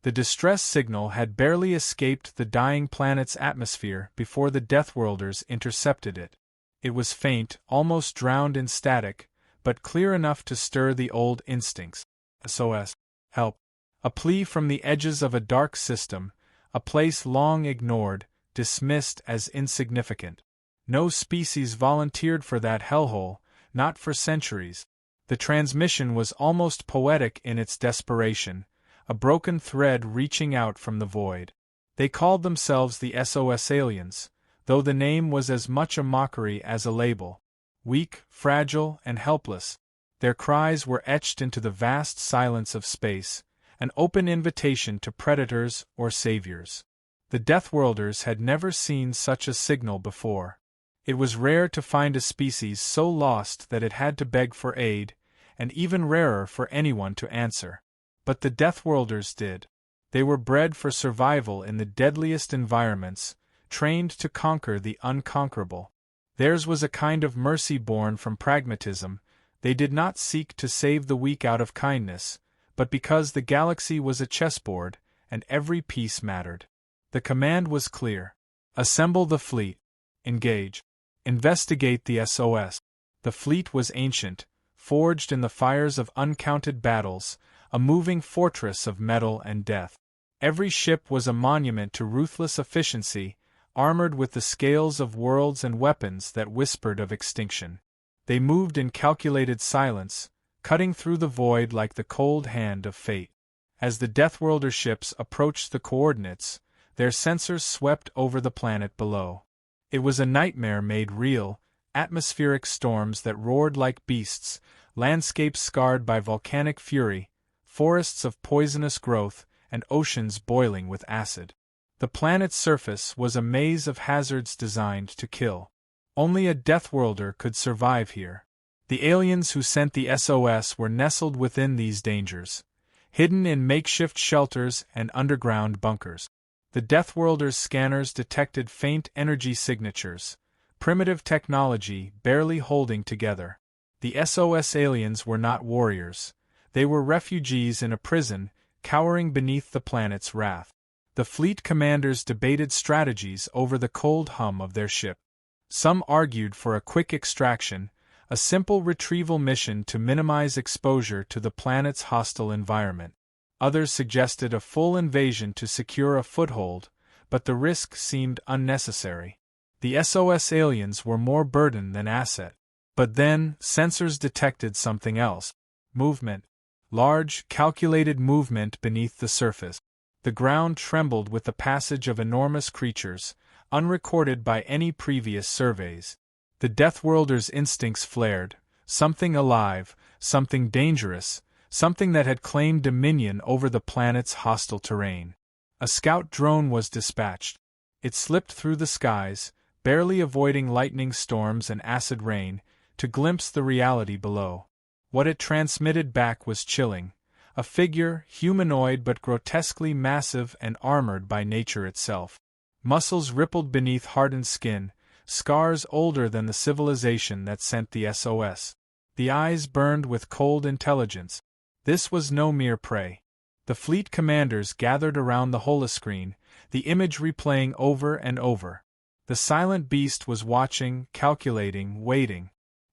The distress signal had barely escaped the dying planet's atmosphere before the Deathworlders intercepted it. It was faint, almost drowned in static, but clear enough to stir the old instincts. SOS. Help. A plea from the edges of a dark system, a place long ignored, dismissed as insignificant. No species volunteered for that hellhole, not for centuries. The transmission was almost poetic in its desperation, a broken thread reaching out from the void. They called themselves the SOS aliens, though the name was as much a mockery as a label. Weak, fragile, and helpless, their cries were etched into the vast silence of space, an open invitation to predators or saviors. The Deathworlders had never seen such a signal before. It was rare to find a species so lost that it had to beg for aid, and even rarer for anyone to answer. But the Deathworlders did. They were bred for survival in the deadliest environments, trained to conquer the unconquerable. Theirs was a kind of mercy born from pragmatism. They did not seek to save the weak out of kindness, but because the galaxy was a chessboard, and every piece mattered. The command was clear. Assemble the fleet. Engage. Investigate the SOS. The fleet was ancient, forged in the fires of uncounted battles, a moving fortress of metal and death. Every ship was a monument to ruthless efficiency, armored with the scales of worlds and weapons that whispered of extinction. They moved in calculated silence, cutting through the void like the cold hand of fate. As the Deathworlder ships approached the coordinates, their sensors swept over the planet below. It was a nightmare made real, atmospheric storms that roared like beasts, landscapes scarred by volcanic fury, forests of poisonous growth, and oceans boiling with acid. The planet's surface was a maze of hazards designed to kill. Only a Deathworlder could survive here. The aliens who sent the SOS were nestled within these dangers, hidden in makeshift shelters and underground bunkers. The Deathworlders' scanners detected faint energy signatures, primitive technology barely holding together. The SOS aliens were not warriors. They were refugees in a prison, cowering beneath the planet's wrath. The fleet commanders debated strategies over the cold hum of their ship. Some argued for a quick extraction, a simple retrieval mission to minimize exposure to the planet's hostile environment. Others suggested a full invasion to secure a foothold, but the risk seemed unnecessary. The SOS aliens were more burden than asset. But then, sensors detected something else. Movement. Large, calculated movement beneath the surface. The ground trembled with the passage of enormous creatures, unrecorded by any previous surveys. The Deathworlders' instincts flared, something alive, something dangerous, something that had claimed dominion over the planet's hostile terrain. A scout drone was dispatched. It slipped through the skies, barely avoiding lightning storms and acid rain, to glimpse the reality below. What it transmitted back was chilling. A figure, humanoid but grotesquely massive and armored by nature itself. Muscles rippled beneath hardened skin, scars older than the civilization that sent the SOS. The eyes burned with cold intelligence. This was no mere prey. The fleet commanders gathered around the holoscreen, the image replaying over and over. The silent beast was watching, calculating, waiting.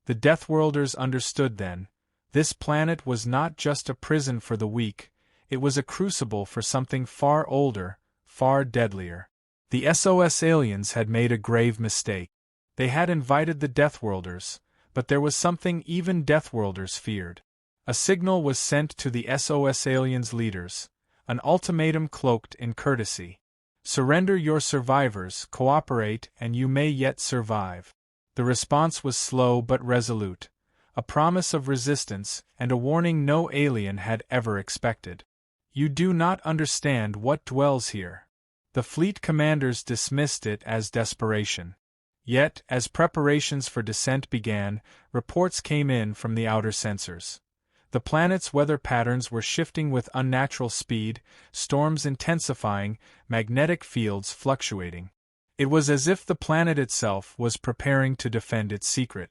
The Deathworlders understood then. This planet was not just a prison for the weak, it was a crucible for something far older, far deadlier. The SOS aliens had made a grave mistake. They had invited the Deathworlders, but there was something even Deathworlders feared. A signal was sent to the SOS aliens' leaders, an ultimatum cloaked in courtesy. Surrender your survivors, cooperate, and you may yet survive. The response was slow but resolute. A promise of resistance, and a warning no alien had ever expected. You do not understand what dwells here. The fleet commanders dismissed it as desperation. Yet, as preparations for descent began, reports came in from the outer sensors. The planet's weather patterns were shifting with unnatural speed, storms intensifying, magnetic fields fluctuating. It was as if the planet itself was preparing to defend its secret.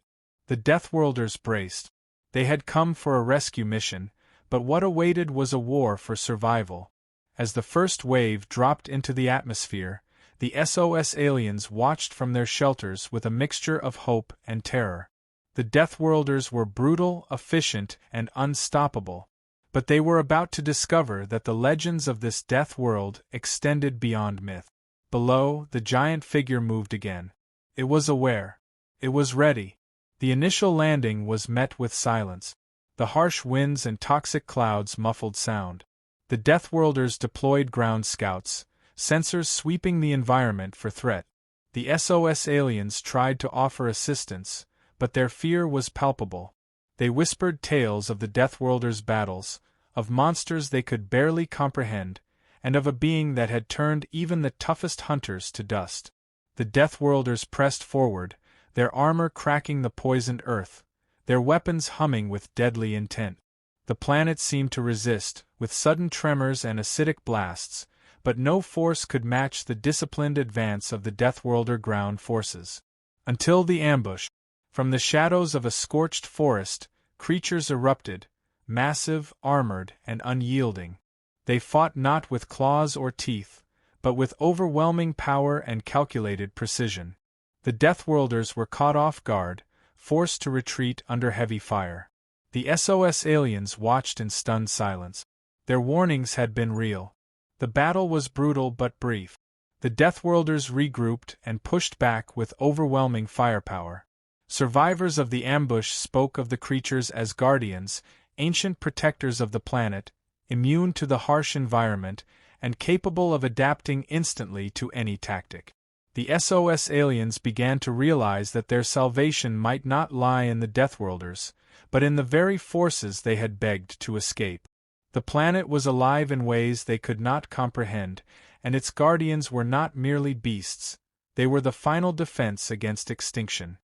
The Deathworlders braced. They had come for a rescue mission, but what awaited was a war for survival. As the first wave dropped into the atmosphere, the SOS aliens watched from their shelters with a mixture of hope and terror. The Deathworlders were brutal, efficient, and unstoppable. But they were about to discover that the legends of this death world extended beyond myth. Below, the giant figure moved again. It was aware. It was ready. The initial landing was met with silence. The harsh winds and toxic clouds muffled sound. The Deathworlders deployed ground scouts, sensors sweeping the environment for threat. The SOS aliens tried to offer assistance, but their fear was palpable. They whispered tales of the Deathworlders' battles, of monsters they could barely comprehend, and of a being that had turned even the toughest hunters to dust. The Deathworlders pressed forward, their armor cracking the poisoned earth, their weapons humming with deadly intent. The planet seemed to resist, with sudden tremors and acidic blasts, but no force could match the disciplined advance of the Deathworlder ground forces. Until the ambush. From the shadows of a scorched forest, creatures erupted, massive, armored, and unyielding. They fought not with claws or teeth, but with overwhelming power and calculated precision. The Deathworlders were caught off guard, forced to retreat under heavy fire. The SOS aliens watched in stunned silence. Their warnings had been real. The battle was brutal but brief. The Deathworlders regrouped and pushed back with overwhelming firepower. Survivors of the ambush spoke of the creatures as guardians, ancient protectors of the planet, immune to the harsh environment, and capable of adapting instantly to any tactic. The SOS aliens began to realize that their salvation might not lie in the Deathworlders, but in the very forces they had begged to escape. The planet was alive in ways they could not comprehend, and its guardians were not merely beasts, they were the final defense against extinction.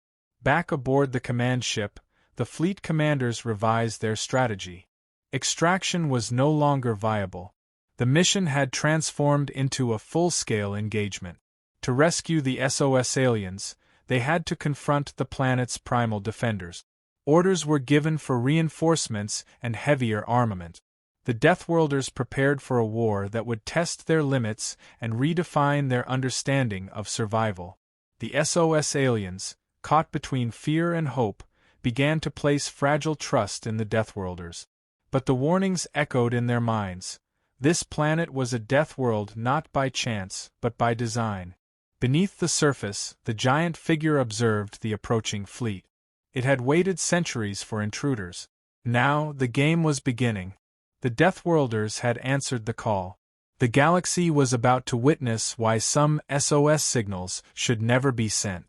Back aboard the command ship, the fleet commanders revised their strategy. Extraction was no longer viable. The mission had transformed into a full-scale engagement. To rescue the SOS aliens, they had to confront the planet's primal defenders. Orders were given for reinforcements and heavier armament. The Deathworlders prepared for a war that would test their limits and redefine their understanding of survival. The SOS aliens, caught between fear and hope, began to place fragile trust in the Deathworlders. But the warnings echoed in their minds. This planet was a death world not by chance, but by design. Beneath the surface, the giant figure observed the approaching fleet. It had waited centuries for intruders. Now, the game was beginning. The Deathworlders had answered the call. The galaxy was about to witness why some SOS signals should never be sent.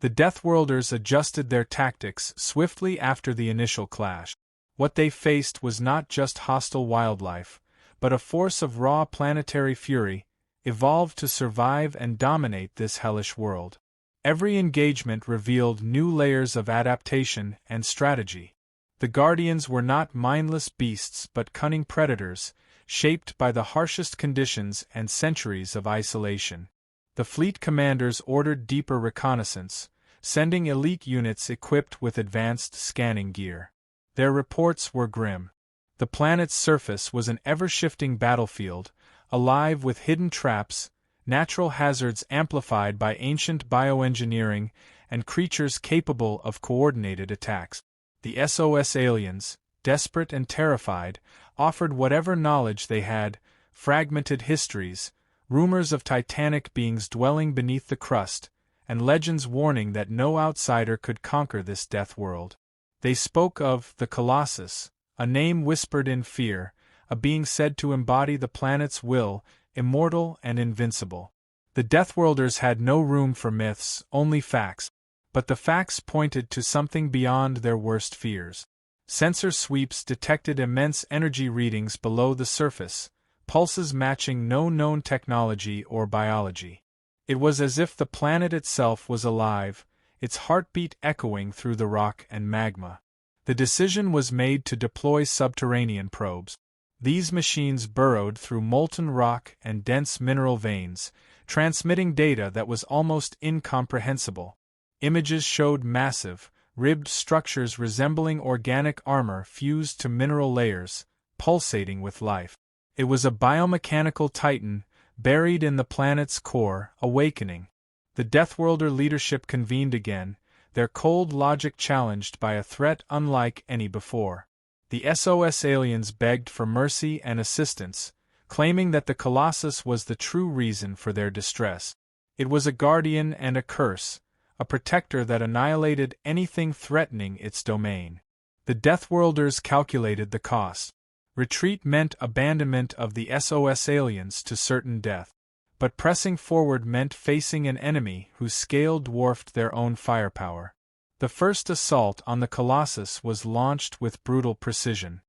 The Deathworlders adjusted their tactics swiftly after the initial clash. What they faced was not just hostile wildlife, but a force of raw planetary fury, evolved to survive and dominate this hellish world. Every engagement revealed new layers of adaptation and strategy. The Guardians were not mindless beasts but cunning predators, shaped by the harshest conditions and centuries of isolation. The fleet commanders ordered deeper reconnaissance, sending elite units equipped with advanced scanning gear. Their reports were grim. The planet's surface was an ever-shifting battlefield, alive with hidden traps, natural hazards amplified by ancient bioengineering, and creatures capable of coordinated attacks. The SOS aliens, desperate and terrified, offered whatever knowledge they had, fragmented histories, rumors of titanic beings dwelling beneath the crust, and legends warning that no outsider could conquer this death world. They spoke of the Colossus, a name whispered in fear, a being said to embody the planet's will, immortal and invincible. The Deathworlders had no room for myths, only facts. But the facts pointed to something beyond their worst fears. Sensor sweeps detected immense energy readings below the surface, pulses matching no known technology or biology. It was as if the planet itself was alive, its heartbeat echoing through the rock and magma. The decision was made to deploy subterranean probes. These machines burrowed through molten rock and dense mineral veins, transmitting data that was almost incomprehensible. Images showed massive, ribbed structures resembling organic armor fused to mineral layers, pulsating with life. It was a biomechanical titan, buried in the planet's core, awakening. The Deathworlder leadership convened again, their cold logic challenged by a threat unlike any before. The SOS aliens begged for mercy and assistance, claiming that the Colossus was the true reason for their distress. It was a guardian and a curse, a protector that annihilated anything threatening its domain. The Deathworlders calculated the cost. Retreat meant abandonment of the SOS aliens to certain death. But pressing forward meant facing an enemy whose scale dwarfed their own firepower. The first assault on the Colossus was launched with brutal precision.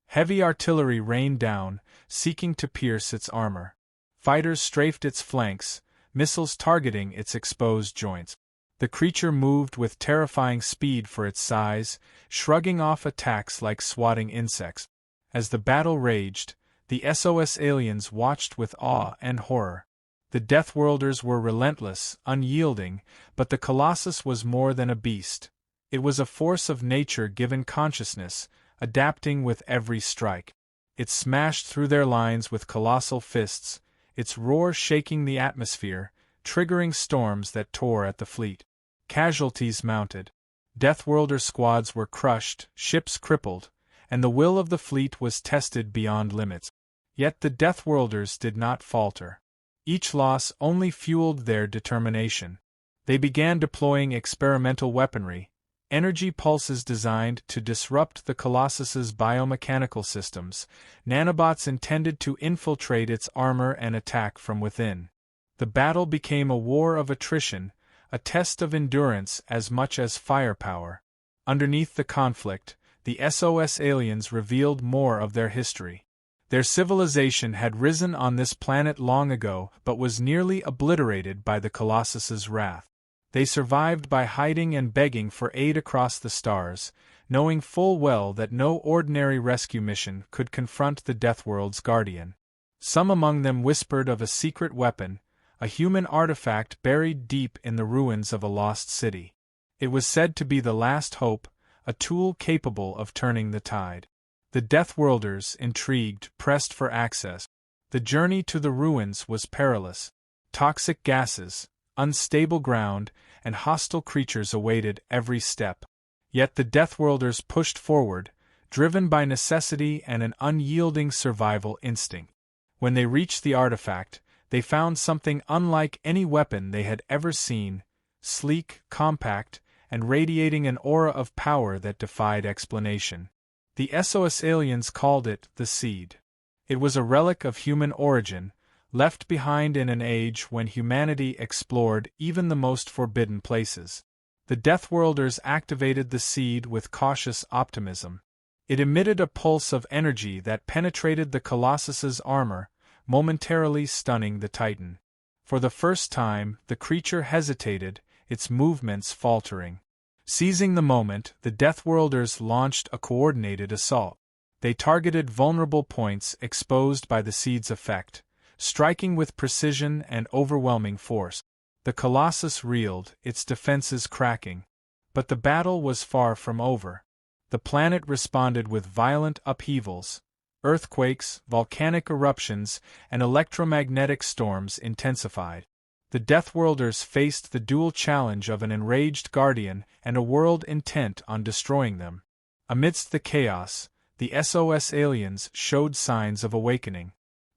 Heavy artillery rained down, seeking to pierce its armor. Fighters strafed its flanks, missiles targeting its exposed joints. The creature moved with terrifying speed for its size, shrugging off attacks like swatting insects. As the battle raged, the SOS aliens watched with awe and horror. The Deathworlders were relentless, unyielding, but the Colossus was more than a beast. It was a force of nature given consciousness, adapting with every strike. It smashed through their lines with colossal fists, its roar shaking the atmosphere, triggering storms that tore at the fleet. Casualties mounted. Deathworlder squads were crushed, ships crippled, and the will of the fleet was tested beyond limits. Yet the Deathworlders did not falter. Each loss only fueled their determination. They began deploying experimental weaponry, energy pulses designed to disrupt the Colossus's biomechanical systems, nanobots intended to infiltrate its armor and attack from within. The battle became a war of attrition, a test of endurance as much as firepower. Underneath the conflict, the SOS aliens revealed more of their history. Their civilization had risen on this planet long ago but was nearly obliterated by the Colossus's wrath. They survived by hiding and begging for aid across the stars, knowing full well that no ordinary rescue mission could confront the Deathworld's guardian. Some among them whispered of a secret weapon, a human artifact buried deep in the ruins of a lost city. It was said to be the last hope, a tool capable of turning the tide. The Deathworlders, intrigued, pressed for access. The journey to the ruins was perilous. Toxic gases, unstable ground, and hostile creatures awaited every step. Yet the Deathworlders pushed forward, driven by necessity and an unyielding survival instinct. When they reached the artifact, they found something unlike any weapon they had ever seen, sleek, compact, and radiating an aura of power that defied explanation. The SOS aliens called it the Seed. It was a relic of human origin, left behind in an age when humanity explored even the most forbidden places. The Deathworlders activated the Seed with cautious optimism. It emitted a pulse of energy that penetrated the Colossus's armor, momentarily stunning the Titan. For the first time, the creature hesitated, its movements faltering. Seizing the moment, the Deathworlders launched a coordinated assault. They targeted vulnerable points exposed by the Seed's effect, striking with precision and overwhelming force. The Colossus reeled, its defenses cracking. But the battle was far from over. The planet responded with violent upheavals. Earthquakes, volcanic eruptions, and electromagnetic storms intensified. The Deathworlders faced the dual challenge of an enraged guardian and a world intent on destroying them. Amidst the chaos, the SOS aliens showed signs of awakening.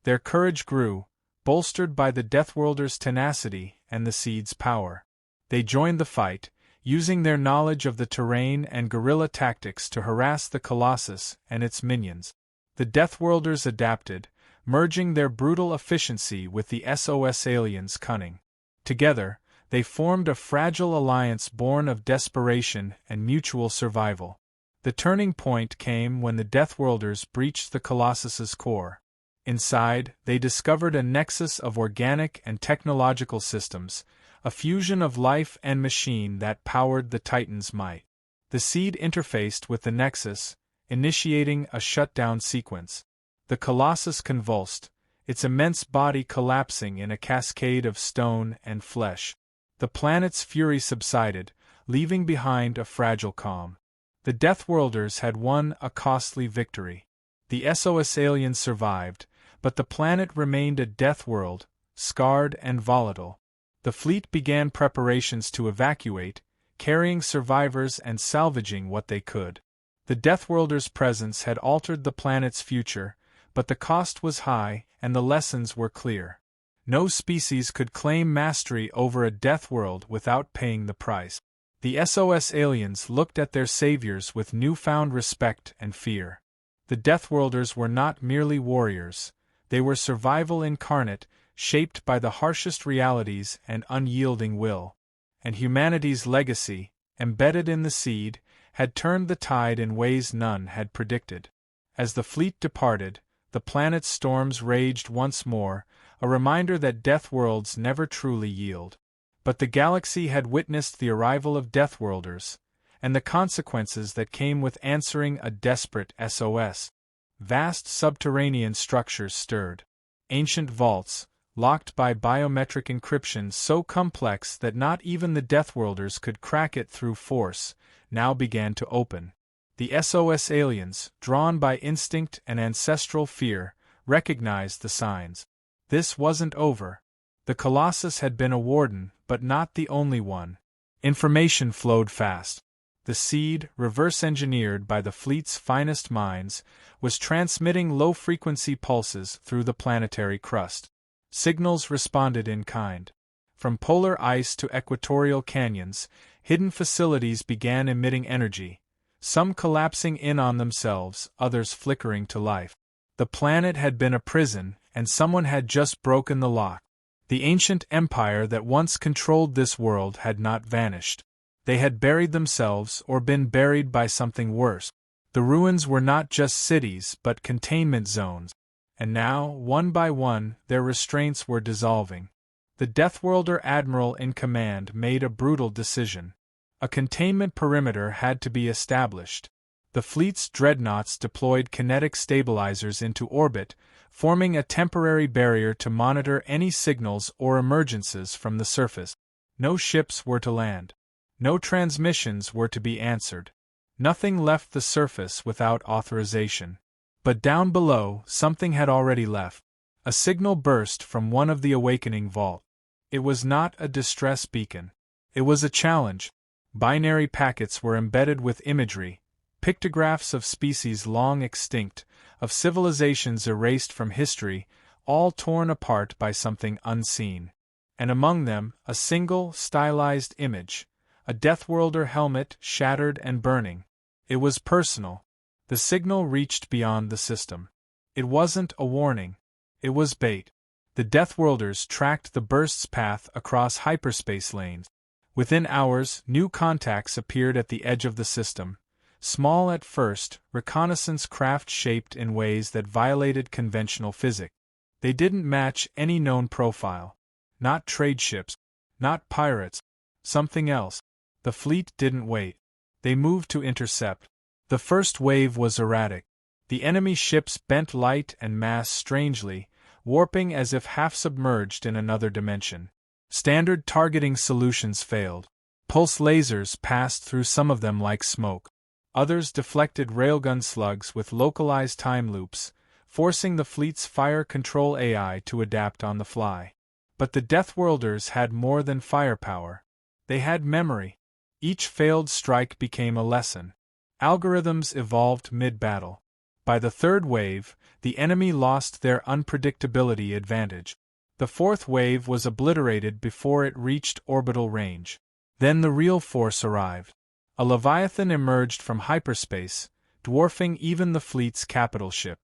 Their courage grew, bolstered by the Deathworlders' tenacity and the Seed's power. They joined the fight, using their knowledge of the terrain and guerrilla tactics to harass the Colossus and its minions. The Deathworlders adapted, merging their brutal efficiency with the SOS aliens' cunning. Together, they formed a fragile alliance born of desperation and mutual survival. The turning point came when the Deathworlders breached the Colossus's core. Inside, they discovered a nexus of organic and technological systems, a fusion of life and machine that powered the Titan's might. The Seed interfaced with the nexus, initiating a shutdown sequence. The Colossus convulsed, its immense body collapsing in a cascade of stone and flesh. The planet's fury subsided, leaving behind a fragile calm. The Deathworlders had won a costly victory. The SOS aliens survived, but the planet remained a death world, scarred and volatile. The fleet began preparations to evacuate, carrying survivors and salvaging what they could. The Deathworlders' presence had altered the planet's future, but the cost was high and the lessons were clear. No species could claim mastery over a death world without paying the price. The SOS aliens looked at their saviors with newfound respect and fear. The Deathworlders were not merely warriors, they were survival incarnate, shaped by the harshest realities and unyielding will. And humanity's legacy, embedded in the seed, had turned the tide in ways none had predicted. As the fleet departed, the planet's storms raged once more, a reminder that death worlds never truly yield. But the galaxy had witnessed the arrival of Deathworlders, and the consequences that came with answering a desperate SOS. Vast subterranean structures stirred. Ancient vaults, locked by biometric encryption so complex that not even the Deathworlders could crack it through force, now began to open. The SOS aliens, drawn by instinct and ancestral fear, recognized the signs. This wasn't over. The Colossus had been a warden, but not the only one. Information flowed fast. The seed, reverse-engineered by the fleet's finest minds, was transmitting low-frequency pulses through the planetary crust. Signals responded in kind. From polar ice to equatorial canyons, hidden facilities began emitting energy, some collapsing in on themselves, others flickering to life. The planet had been a prison, and someone had just broken the lock. The ancient empire that once controlled this world had not vanished. They had buried themselves or been buried by something worse. The ruins were not just cities but containment zones. And now, one by one, their restraints were dissolving. The Deathworlder admiral in command made a brutal decision. A containment perimeter had to be established. The fleet's dreadnoughts deployed kinetic stabilizers into orbit, forming a temporary barrier to monitor any signals or emergences from the surface. No ships were to land. No transmissions were to be answered. Nothing left the surface without authorization. But down below, something had already left. A signal burst from one of the awakening vaults. It was not a distress beacon. It was a challenge. Binary packets were embedded with imagery, pictographs of species long extinct, of civilizations erased from history, all torn apart by something unseen. And among them, a single, stylized image, a Deathworlder helmet shattered and burning. It was personal. The signal reached beyond the system. It wasn't a warning. It was bait. The Deathworlders tracked the burst's path across hyperspace lanes. Within hours, new contacts appeared at the edge of the system. Small at first, reconnaissance craft shaped in ways that violated conventional physics. They didn't match any known profile. Not trade ships. Not pirates. Something else. The fleet didn't wait. They moved to intercept. The first wave was erratic. The enemy ships bent light and mass strangely, warping as if half-submerged in another dimension. Standard targeting solutions failed. Pulse lasers passed through some of them like smoke. Others deflected railgun slugs with localized time loops, forcing the fleet's fire control AI to adapt on the fly. But the Deathworlders had more than firepower. They had memory. Each failed strike became a lesson. Algorithms evolved mid-battle. By the third wave, the enemy lost their unpredictability advantage. The fourth wave was obliterated before it reached orbital range. Then the real force arrived. A Leviathan emerged from hyperspace, dwarfing even the fleet's capital ship.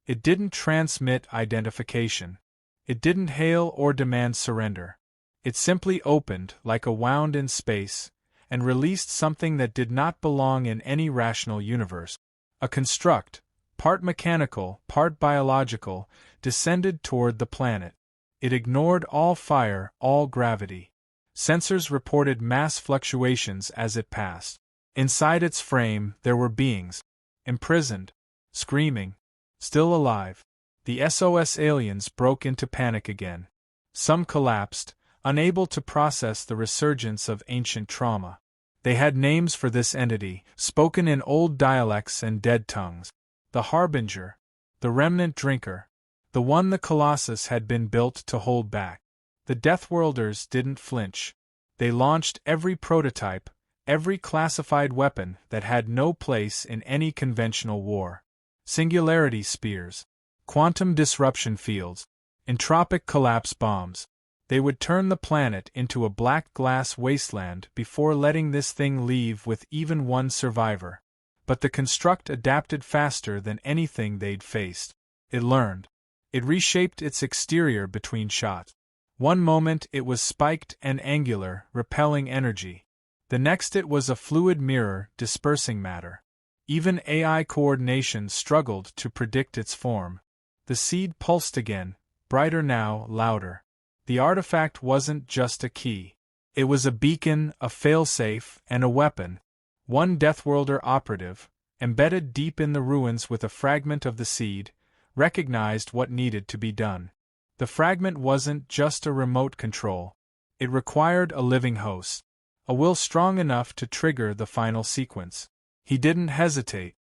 It didn't transmit identification. It didn't hail or demand surrender. It simply opened, like a wound in space, and released something that did not belong in any rational universe. A construct, part mechanical, part biological, descended toward the planet. It ignored all fire, all gravity. Sensors reported mass fluctuations as it passed. Inside its frame, there were beings. Imprisoned. Screaming. Still alive. The SOS aliens broke into panic again. Some collapsed, unable to process the resurgence of ancient trauma. They had names for this entity, spoken in old dialects and dead tongues. The Harbinger. The Remnant Drinker. the one the Colossus had been built to hold back. The Deathworlders didn't flinch. They launched every prototype, every classified weapon that had no place in any conventional war. Singularity spears, quantum disruption fields, entropic collapse bombs. They would turn the planet into a black glass wasteland before letting this thing leave with even one survivor. But the construct adapted faster than anything they'd faced. It learned. It reshaped its exterior between shots. One moment it was spiked and angular, repelling energy. The next it was a fluid mirror, dispersing matter. Even AI coordination struggled to predict its form. The seed pulsed again, brighter now, louder. The artifact wasn't just a key. It was a beacon, a failsafe, and a weapon. One Deathworlder operative, embedded deep in the ruins with a fragment of the seed, recognized what needed to be done. The fragment wasn't just a remote control. It required a living host, a will strong enough to trigger the final sequence. He didn't hesitate.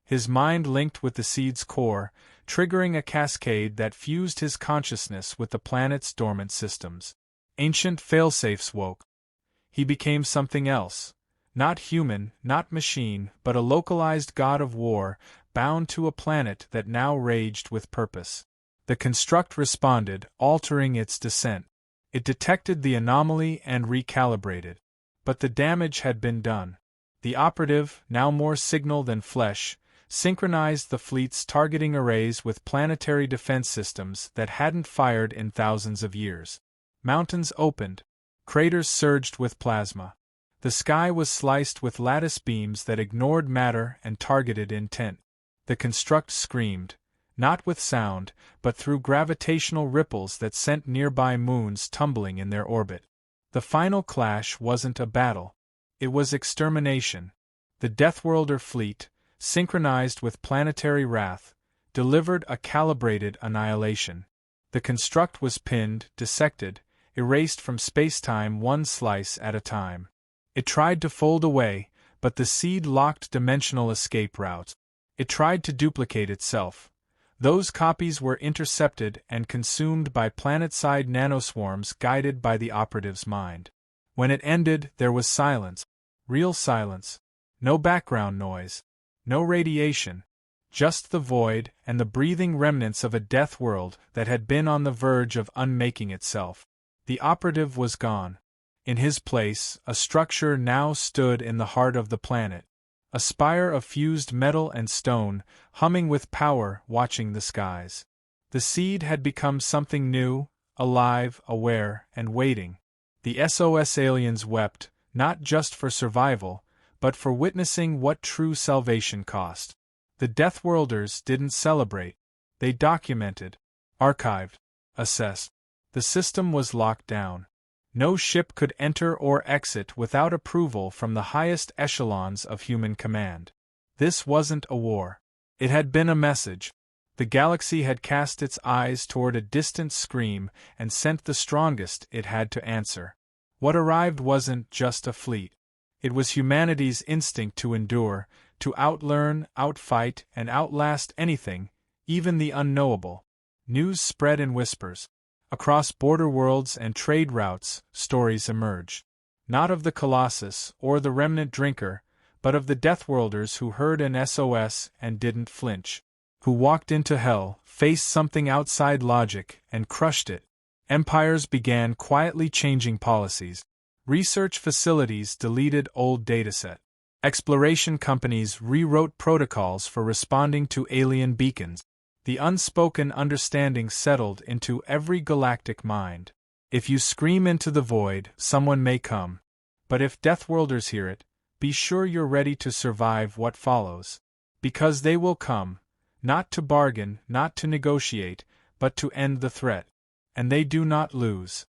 His mind linked with the seed's core, triggering a cascade that fused his consciousness with the planet's dormant systems. Ancient failsafes woke. He became something else. Not human, not machine, but a localized god of war, bound to a planet that now raged with purpose. The construct responded, altering its descent. It detected the anomaly and recalibrated. But the damage had been done. The operative, now more signal than flesh, synchronized the fleet's targeting arrays with planetary defense systems that hadn't fired in thousands of years. Mountains opened. Craters surged with plasma. The sky was sliced with lattice beams that ignored matter and targeted intent. The construct screamed, not with sound, but through gravitational ripples that sent nearby moons tumbling in their orbit. The final clash wasn't a battle. It was extermination. The Deathworlder fleet, synchronized with planetary wrath, delivered a calibrated annihilation. The construct was pinned, dissected, erased from space-time one slice at a time. It tried to fold away, but the seed locked dimensional escape routes. It tried to duplicate itself. Those copies were intercepted and consumed by planet-side nanoswarms guided by the operative's mind. When it ended, there was silence. Real silence. No background noise. No radiation. Just the void and the breathing remnants of a death world that had been on the verge of unmaking itself. The operative was gone. In his place, a structure now stood in the heart of the planet. A spire of fused metal and stone, humming with power, watching the skies. The seed had become something new, alive, aware, and waiting. The SOS aliens wept, not just for survival, but for witnessing what true salvation cost. The Deathworlders didn't celebrate. They documented, archived, assessed. The system was locked down. No ship could enter or exit without approval from the highest echelons of human command. This wasn't a war. It had been a message. The galaxy had cast its eyes toward a distant scream and sent the strongest it had to answer. What arrived wasn't just a fleet. It was humanity's instinct to endure, to outlearn, outfight, and outlast anything, even the unknowable. News spread in whispers. Across border worlds and trade routes, stories emerged. Not of the Colossus or the remnant drinker, but of the Deathworlders who heard an SOS and didn't flinch. Who walked into hell, faced something outside logic, and crushed it. Empires began quietly changing policies. Research facilities deleted old datasets. Exploration companies rewrote protocols for responding to alien beacons. The unspoken understanding settled into every galactic mind. If you scream into the void, someone may come. But if Deathworlders hear it, be sure you're ready to survive what follows. Because they will come, not to bargain, not to negotiate, but to end the threat. And they do not lose.